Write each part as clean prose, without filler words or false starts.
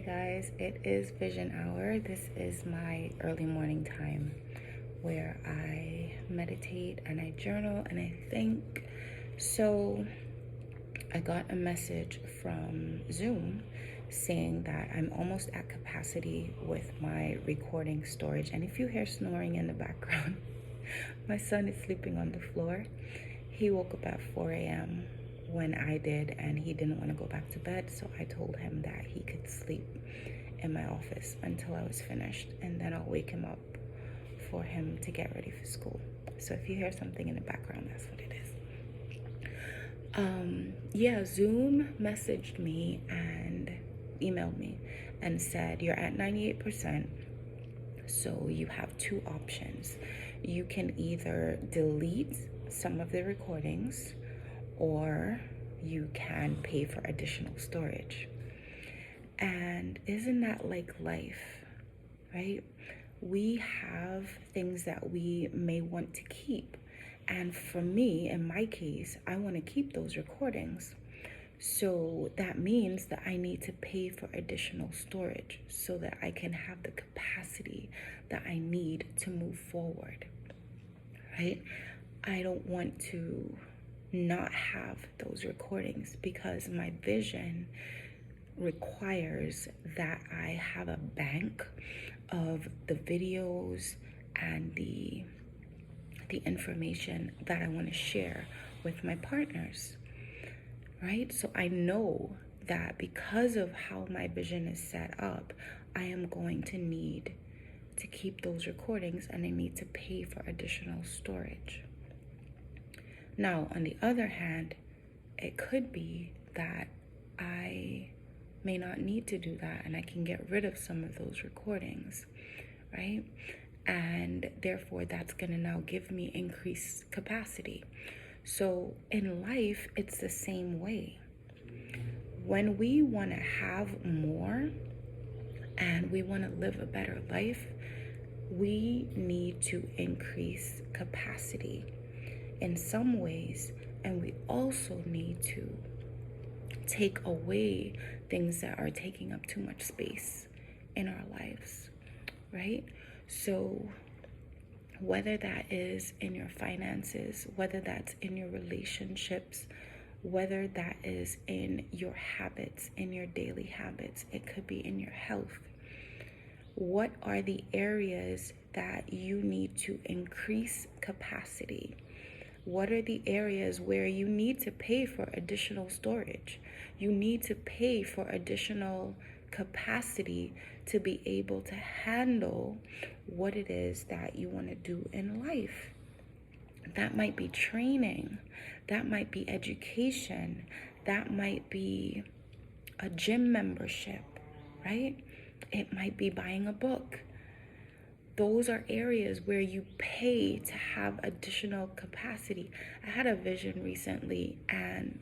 Hi guys, it is Vision Hour. This is my early morning time where I meditate and I journal and I think. So I got a message from Zoom saying that I'm almost at capacity with my recording storage. And if you hear snoring in the background, my son is sleeping on the floor. He woke up at 4 a.m. when I did, and he didn't want to go back to bed, so I told him that he could sleep in my office until I was finished, and then I'll wake him up for him to get ready for school. So if you hear something in the background, that's what it is. Zoom messaged me and emailed me and said, you're at 98%, so you have two options. You can either delete some of the recordings or you can pay for additional storage. And isn't that like life, right? We have things that we may want to keep. And for me, in my case, I want to keep those recordings. So that means that I need to pay for additional storage so that I can have the capacity that I need to move forward, right? I don't want to not have those recordings because my vision requires that I have a bank of the videos and the information that I want to share with my partners, right? So I know that because of how my vision is set up, I am going to need to keep those recordings and I need to pay for additional storage. Now, on the other hand, it could be that I may not need to do that and I can get rid of some of those recordings, right? And therefore, that's going to now give me increased capacity. So in life, it's the same way. When we want to have more and we want to live a better life, we need to increase capacity in some ways, and we also need to take away things that are taking up too much space in our lives, right? So whether that is in your finances, whether that's in your relationships, whether that is in your habits, in your daily habits, it could be in your health. What are the areas that you need to increase capacity? What are the areas where you need to pay for additional storage? You need to pay for additional capacity to be able to handle what it is that you want to do in life. That might be training, that might be education, that might be a gym membership, right? It might be buying a book. Those are areas where you pay to have additional capacity. I had a vision recently and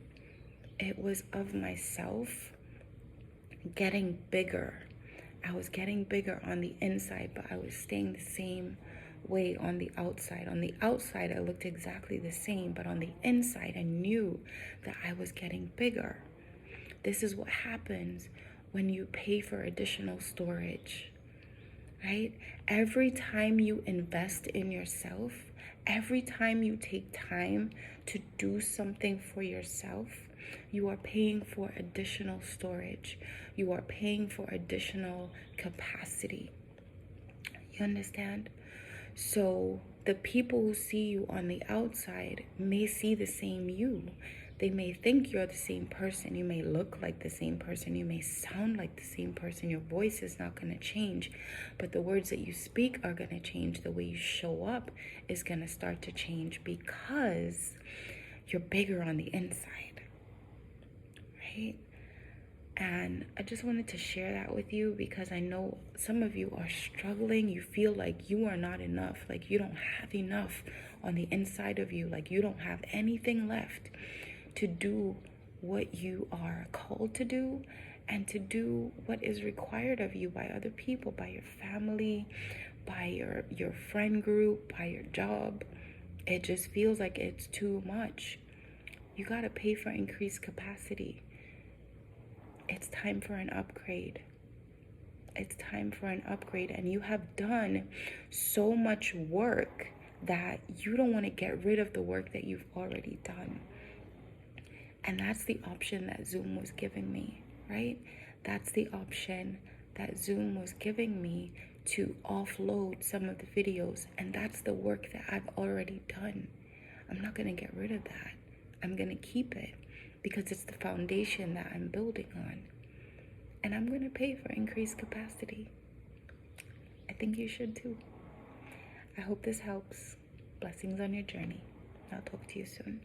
it was of myself getting bigger. I was getting bigger on the inside, but I was staying the same way on the outside. On the outside, I looked exactly the same, but on the inside, I knew that I was getting bigger. This is what happens when you pay for additional storage, right? Every time you invest in yourself, every time you take time to do something for yourself, you are paying for additional storage. You are paying for additional capacity. You understand? So the people who see you on the outside may see the same you. They may think you're the same person. You may look like the same person. You may sound like the same person. Your voice is not going to change, but the words that you speak are going to change. The way you show up is going to start to change because you're bigger on the inside, right? And I just wanted to share that with you because I know some of you are struggling. You feel like you are not enough, like you don't have enough on the inside of you, like you don't have anything left to do what you are called to do and to do what is required of you by other people, by your family, by your friend group, by your job. It just feels like it's too much. You got to pay for increased capacity. It's time for an upgrade. it's time for an upgrade, and you have done so much work that you don't want to get rid of the work that you've already done. And that's the option that Zoom was giving me, right? That's the option that Zoom was giving me to offload some of the videos. And that's the work that I've already done. I'm not going to get rid of that. I'm going to keep it because it's the foundation that I'm building on. And I'm going to pay for increased capacity. I think you should too. I hope this helps. Blessings on your journey. I'll talk to you soon.